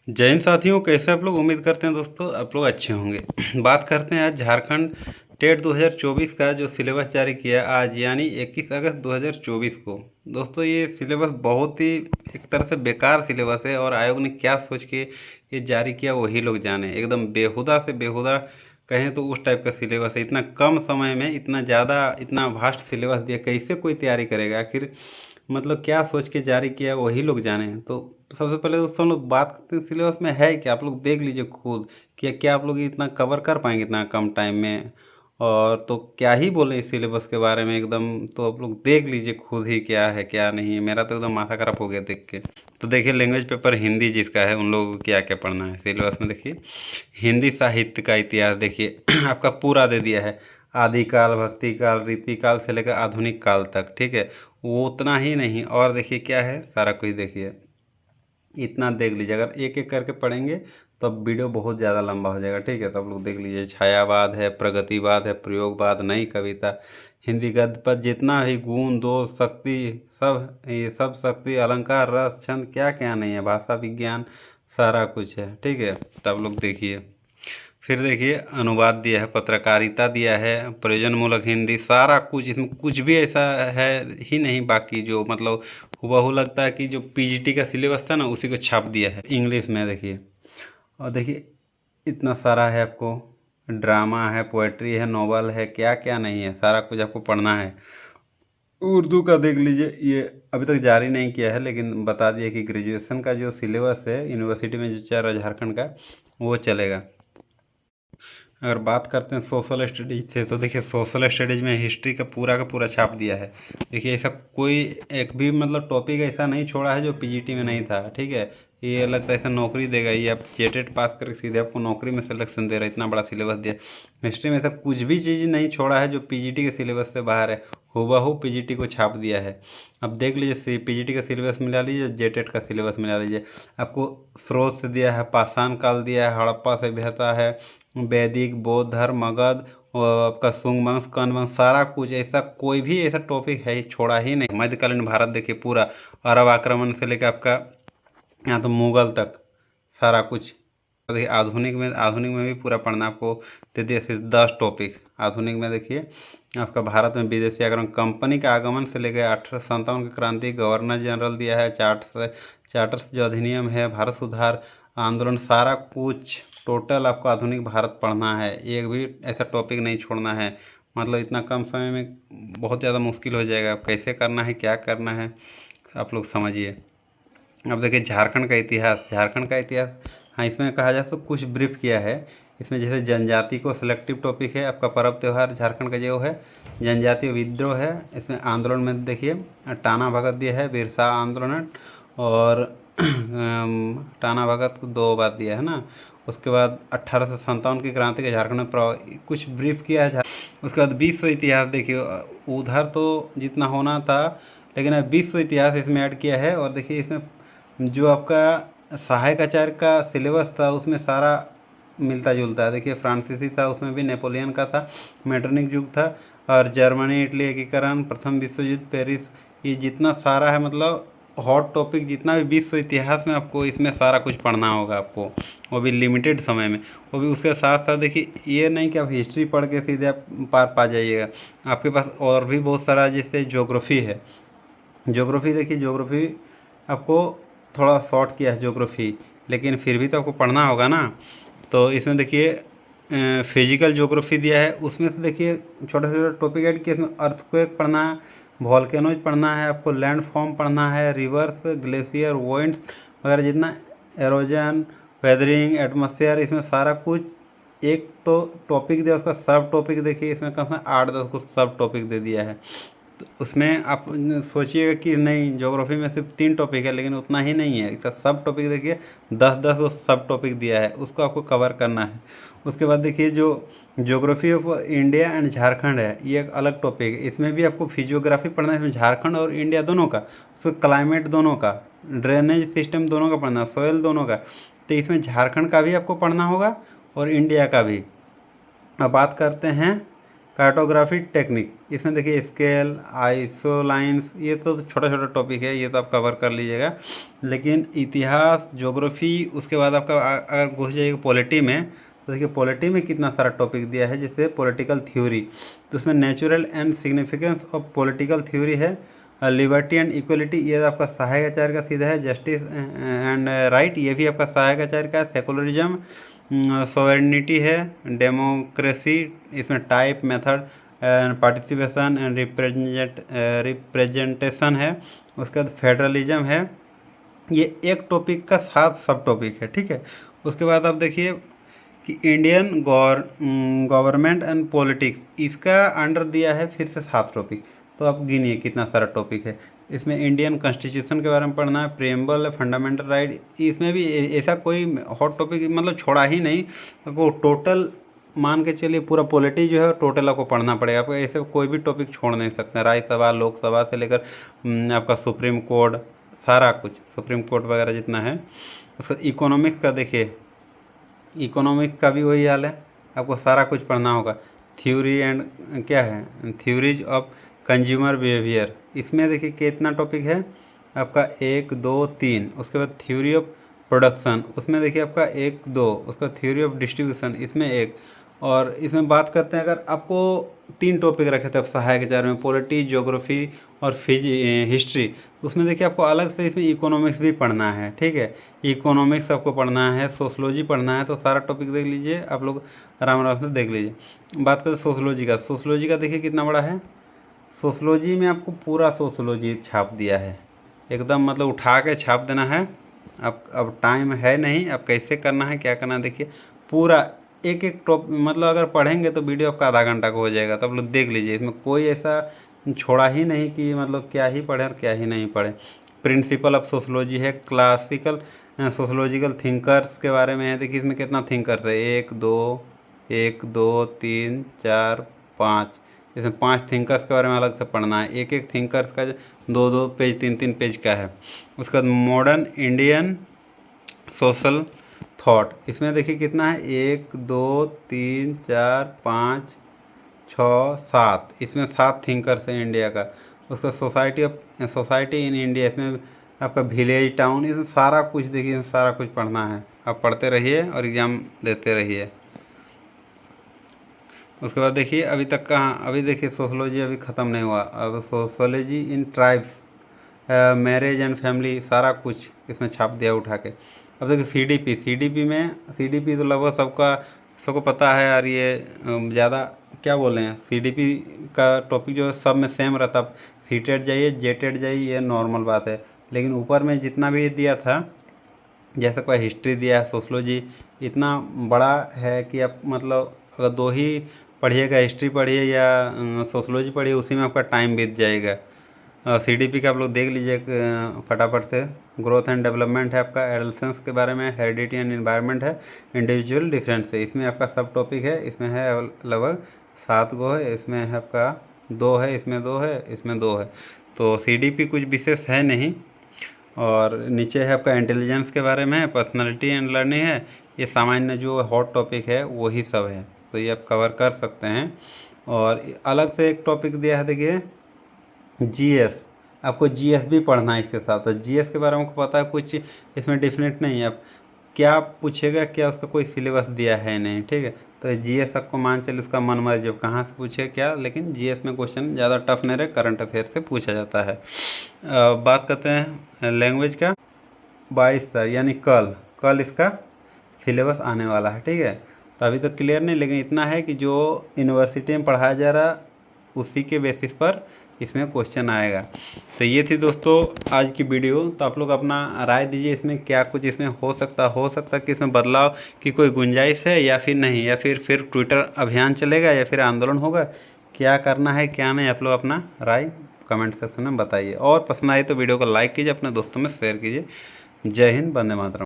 जय हिंद साथियों, कैसे आप लोग? उम्मीद करते हैं दोस्तों आप लोग अच्छे होंगे। बात करते हैं आज झारखंड टेट 2024 का जो सिलेबस जारी किया आज यानी 21 अगस्त 2024 को। दोस्तों ये सिलेबस बहुत ही एक तरह से बेकार सिलेबस है और आयोग ने क्या सोच के ये जारी किया वही लोग जाने। एकदम बेहुदा से बेहुदा कहें तो उस टाइप का सिलेबस है। इतना कम समय में इतना ज़्यादा इतना वास्ट सिलेबस दिया, कैसे कोई तैयारी करेगा आखिर? मतलब क्या सोच के जारी किया वही लोग जाने। तो सबसे पहले दोस्तों हम लोग बात करते हैं सिलेबस में है क्या, आप लोग देख लीजिए खुद। क्या आप लोग इतना कवर कर पाएंगे इतना कम टाइम में? और तो क्या ही बोले इस सिलेबस के बारे में एकदम। तो आप लोग देख लीजिए खुद ही क्या है क्या नहीं है। मेरा तो एकदम माथा खराब हो गया देख के। तो देखिए लैंग्वेज पेपर हिंदी जिसका है उन लोगों को क्या क्या पढ़ना है सिलेबस में। देखिए हिंदी साहित्य का इतिहास देखिए आपका पूरा दे दिया है। आदिकाल, भक्ति काल, रीतिकाल से लेकर आधुनिक काल तक, ठीक है। वो उतना ही नहीं, और देखिए क्या है सारा कुछ देखिए। इतना देख लीजिए, अगर एक एक करके पढ़ेंगे तो अब वीडियो बहुत ज़्यादा लंबा हो जाएगा, ठीक है। तो आप लोग देख लीजिए, छायावाद है, प्रगतिवाद है, प्रयोगवाद, नई कविता, हिंदी गद्य पद, जितना भी गुण दोष शक्ति, सब ये सब शक्ति, अलंकार, रस, छंद, क्या क्या नहीं है, भाषा विज्ञान, सारा कुछ है, ठीक है। तो आप लोग देखिए। फिर देखिए अनुवाद दिया है, पत्रकारिता दिया है, प्रयोजनमूलक हिंदी, सारा कुछ इसमें कुछ भी ऐसा है ही नहीं बाकी जो मतलब हुबहू लगता है कि जो पीजीटी का सिलेबस था ना उसी को छाप दिया है इंग्लिश में। देखिए और देखिए इतना सारा है आपको। ड्रामा है, पोएट्री है, नोवेल है, क्या क्या नहीं है, सारा कुछ आपको पढ़ना है। उर्दू का देख लीजिए, ये अभी तक जारी नहीं किया है लेकिन बता दिया कि ग्रेजुएशन का जो सिलेबस है यूनिवर्सिटी में जो चल रहा है झारखंड का वो चलेगा। अगर बात करते हैं सोशल स्टडीज से तो देखिए सोशल स्टडीज में हिस्ट्री का पूरा छाप दिया है। देखिए ऐसा कोई एक भी मतलब टॉपिक ऐसा नहीं छोड़ा है जो पीजीटी में नहीं था, ठीक है। ये लगता है ऐसा नौकरी देगा, ये आप जेटेट पास करके सीधे आपको नौकरी में सिलेक्शन दे रहा है, इतना बड़ा सिलेबस दिया। हिस्ट्री में ऐसा कुछ भी चीज़ नहीं छोड़ा है जो पीजीटी के सिलेबस से बाहर है, हूबहू पीजीटी को छाप दिया है। अब देख लीजिए पीजीटी का सिलेबस मिला लीजिए, जेटेट का सिलेबस मिला लीजिए। आपको स्रोत से दिया है, पाषाण काल दिया है, हड़प्पा सभ्यता है, वैदिक, बौद्ध धर्म, मगध और आपका शुंग वंश, कर्ण वंश, सारा कुछ। ऐसा कोई भी ऐसा टॉपिक है छोड़ा ही नहीं। मध्यकालीन भारत देखिए पूरा, अरब आक्रमण से लेकर आपका यहाँ तो मुगल तक सारा कुछ। देखिए आधुनिक में भी पूरा पढ़ना आपको दे दिया सिर्फ 10 टॉपिक। आधुनिक में देखिए आपका भारत में विदेशी आगमन, कंपनी का आगमन से लेकर 1857 की क्रांति, गवर्नर जनरल दिया है, चार्टर्स जो अधिनियम है, भारत सुधार आंदोलन, सारा कुछ टोटल आपको आधुनिक भारत पढ़ना है। एक भी ऐसा टॉपिक नहीं छोड़ना है। मतलब इतना कम समय में बहुत ज़्यादा मुश्किल हो जाएगा, कैसे करना है क्या करना है आप लोग समझिए। अब देखिए झारखंड का इतिहास, हाँ इसमें कहा जाए तो कुछ ब्रीफ किया है। इसमें जैसे जनजाति को सिलेक्टिव टॉपिक है, आपका पर्व त्यौहार झारखंड का जो है, जनजातीय विद्रोह है। इसमें आंदोलन में देखिए टाना भगत दिया है, बिरसा आंदोलन, और टाना भगत को 2 बार दिया है ना। उसके बाद 1857 की क्रांति के झारखंड में कुछ ब्रीफ किया है। उसके बाद विश्व इतिहास देखिए, उधर तो जितना होना था लेकिन अब विश्व इतिहास इसमें ऐड किया है। और देखिए इसमें जो आपका सहायक आचार्य का सिलेबस था उसमें सारा मिलता जुलता है। देखिए फ्रांसीसी था, उसमें भी नेपोलियन का था, मेटरनिक युग था, और जर्मनी इटली एकीकरण, प्रथम विश्व युद्ध, पेरिस, ये जितना सारा है मतलब हॉट टॉपिक जितना भी विश्व इतिहास में आपको इसमें सारा कुछ पढ़ना होगा आपको, वो भी लिमिटेड समय में। वो भी उसके साथ साथ देखिए ये नहीं कि आप हिस्ट्री पढ़ के सीधे आप पार पा जाइएगा, आपके पास और भी बहुत सारा जैसे ज्योग्राफी है। ज्योग्राफी देखिए, ज्योग्राफी आपको थोड़ा शॉर्ट किया है ज्योग्राफी, लेकिन फिर भी तो आपको पढ़ना होगा ना। तो इसमें देखिए फिजिकल ज्योग्राफी दिया है, उसमें से देखिए छोटा छोटा टॉपिक ऐड किया। इसमें अर्थक्वेक पढ़ना है, वॉल्केनोज पढ़ना है, आपको लैंड फॉर्म पढ़ना है, रिवर्स, ग्लेशियर, वॉइंट्स वगैरह जितना, एरोजन, वेदरिंग, एटमॉस्फेयर, इसमें सारा कुछ। एक तो टॉपिक दिया, उसका सब टॉपिक देखिए इसमें कम से कम 8-10 कुछ सब टॉपिक दे दिया है। तो उसमें आप सोचिएगा कि नहीं ज्योग्राफी में सिर्फ 3 टॉपिक है, लेकिन उतना ही नहीं है, इसका सब टॉपिक देखिए 10-10 वो सब टॉपिक दिया है, उसको आपको कवर करना है। उसके बाद देखिए जो geography of India and Jharkhand है, ये एक अलग टॉपिक है। इसमें भी आपको फिजियोग्राफी पढ़ना है, इसमें झारखंड और इंडिया दोनों का, उसको क्लाइमेट दोनों का, ड्रेनेज सिस्टम दोनों का पढ़ना, सॉइल दोनों का। तो इसमें झारखंड का भी आपको पढ़ना होगा और इंडिया का भी। अब बात करते हैं कार्टोग्राफी टेक्निक, इसमें देखिए स्केल, आइसोलाइंस, ये तो छोटा छोटा टॉपिक है, ये तो आप कवर कर लीजिएगा। लेकिन इतिहास, ज्योग्राफी, उसके बाद आपका अगर घुस जाइएगा पॉलिटी में, तो देखिए पॉलिटी में कितना सारा टॉपिक दिया है, जैसे पॉलिटिकल थ्योरी, तो उसमें natural and significance of political theory है, लिबर्टी एंड इक्वलिटी, ये आपका सहायक आचार्य का सीधा है, जस्टिस एंड राइट, ये भी आपका सहायक आचार्य का है, सेकुलरिज्म, सॉवरेनिटी है, डेमोक्रेसी, इसमें type, method, participation and representation है, उसके बाद फेडरलिज्म है। ये एक टॉपिक का 7 सब टॉपिक है, ठीक है। उसके बाद आप देखिए कि इंडियन गवर्नमेंट एंड पॉलिटिक्स, इसका अंडर दिया है फिर से 7 टॉपिक, तो आप गिनिए कितना सारा टॉपिक है। इसमें इंडियन कॉन्स्टिट्यूशन के बारे में पढ़ना है, प्रेम्बल है, फंडामेंटल राइट, इसमें भी ऐसा कोई हॉट टॉपिक मतलब छोड़ा ही नहीं, आपको टोटल मान के चलिए पूरा पॉलिटी जो है टोटल आपको पढ़ना पड़ेगा, आपको ऐसे कोई भी टॉपिक छोड़ नहीं सकते। राज्यसभा, लोकसभा से लेकर आपका सुप्रीम कोर्ट, सारा कुछ सुप्रीम कोर्ट वगैरह जितना है। उसका इकोनॉमिक्स का देखिए, इकोनॉमिक्स का भी वही हाल है, आपको सारा कुछ पढ़ना होगा। थ्योरी एंड क्या है, थ्योरीज ऑफ कंज्यूमर बिहेवियर, इसमें देखिए कितना टॉपिक है आपका 1 2 3। उसके बाद थ्योरी ऑफ प्रोडक्शन, उसमें देखिए आपका 1 2। उसका थ्योरी ऑफ डिस्ट्रीब्यूशन, इसमें 1। और इसमें बात करते हैं, अगर आपको 3 टॉपिक रखे थे सहायक आचार्य में, पॉलिटी, ज्योग्राफी और हिस्ट्री, तो उसमें देखिए आपको अलग से इसमें इकोनॉमिक्स भी पढ़ना है, ठीक है। इकोनॉमिक्स आपको पढ़ना है, सोशलॉजी पढ़ना है, तो सारा टॉपिक देख लीजिए आप लोग, आराम आराम से देख लीजिए। बात करें सोशलॉजी का, सोशलॉजी का देखिए कितना बड़ा है। सोशलॉजी में आपको पूरा सोशलॉजी छाप दिया है, एकदम मतलब उठा के छाप देना है। अब टाइम है नहीं, अब कैसे करना है, क्या करना है, देखिए पूरा एक एक टॉप, मतलब अगर पढ़ेंगे तो वीडियो आपका आधा घंटा का हो जाएगा, तो आप लोग देख लीजिए, इसमें कोई ऐसा छोड़ा ही नहीं कि मतलब क्या ही पढ़े और क्या ही नहीं पढ़े। प्रिंसिपल ऑफ सोशलॉजी है, क्लासिकल सोशलॉजिकल थिंकर्स के बारे में है, देखिए इसमें कितना थिंकर्स है, 1 2 3 4 5, इसमें 5 थिंकर्स के बारे में अलग से पढ़ना है। एक एक थिंकर्स का 2 पेज 3 पेज का है। उसके बाद मॉडर्न इंडियन सोशल थॉट, इसमें देखिए कितना है, 1 2 3 4 5 6 7, इसमें 7 थिंकर्स हैं इंडिया का। उसका सोसाइटी इन इंडिया, इसमें आपका विलेज, टाउन, इसमें सारा कुछ देखिए, इसमें सारा कुछ पढ़ना है। आप पढ़ते रहिए और एग्ज़ाम देते रहिए। उसके बाद देखिए अभी तक कहाँ, अभी देखिए सोशलॉजी अभी ख़त्म नहीं हुआ, अब sociology in tribes, marriage and family, सारा कुछ इसमें छाप दिया उठा के। अब देखिए सीडीपी तो लगभग सबको पता है यार, ये ज़्यादा क्या बोल रहे हैं, सीडीपी का टॉपिक जो है सब में सेम रहता। सीटेड जाइए, जेटेड जाइए, ये नॉर्मल बात है। लेकिन ऊपर में जितना भी दिया था, जैसे कोई हिस्ट्री दिया है, सोशलॉजी इतना बड़ा है कि आप मतलब अगर 2 ही पढ़िएगा, हिस्ट्री पढ़िए या सोशलॉजी पढ़िए, उसी में आपका टाइम बीत जाएगा। सीडीपी का आप लोग देख लीजिए फटाफट से। ग्रोथ एंड डेवलपमेंट है आपका, एडोलेसेंस के बारे में, हेरिडिटी एंड एनवायरनमेंट है, इंडिविजुअल डिफरेंस है, इसमें आपका सब टॉपिक है। इसमें है लगभग 7 गो है, इसमें है आपका 2 है, इसमें 2 है, इसमें 2 है। तो सीडीपी कुछ विशेष है नहीं। और नीचे है आपका इंटेलिजेंस के बारे में, पर्सनालिटी एंड लर्निंग है, ये सामान्य जो हॉट टॉपिक है वही सब है, तो ये आप कवर कर सकते हैं। और अलग से एक टॉपिक दिया है देखिए जीएस, आपको जीएस भी पढ़ना है इसके साथ। तो जीएस के बारे में आपको पता है कुछ इसमें डिफिनेट नहीं है, अब क्या पूछेगा, क्या उसका कोई सिलेबस दिया है नहीं, ठीक है। तो जीएस आपको मान चलिए उसका मन मर्जी, अब कहाँ से पूछे क्या, लेकिन जीएस में क्वेश्चन ज़्यादा टफ नहीं रहे, करंट अफेयर से पूछा जाता है। बात करते हैं लैंग्वेज का, 22 सर यानी कल इसका सिलेबस आने वाला है, ठीक है। तो अभी तो क्लियर नहीं, लेकिन इतना है कि जो यूनिवर्सिटी में पढ़ाया जा रहा उसी के बेसिस पर इसमें क्वेश्चन आएगा। तो ये थी दोस्तों आज की वीडियो, तो आप लोग अपना राय दीजिए, इसमें क्या कुछ इसमें हो सकता कि इसमें बदलाव की कोई गुंजाइश है या फिर नहीं, या फिर ट्विटर अभियान चलेगा या फिर आंदोलन होगा, क्या करना है क्या नहीं, आप लोग अपना राय कमेंट सेक्शन में बताइए। और पसंद आए तो वीडियो को लाइक कीजिए, अपने दोस्तों में शेयर कीजिए। जय हिंद, वंदे मातरम।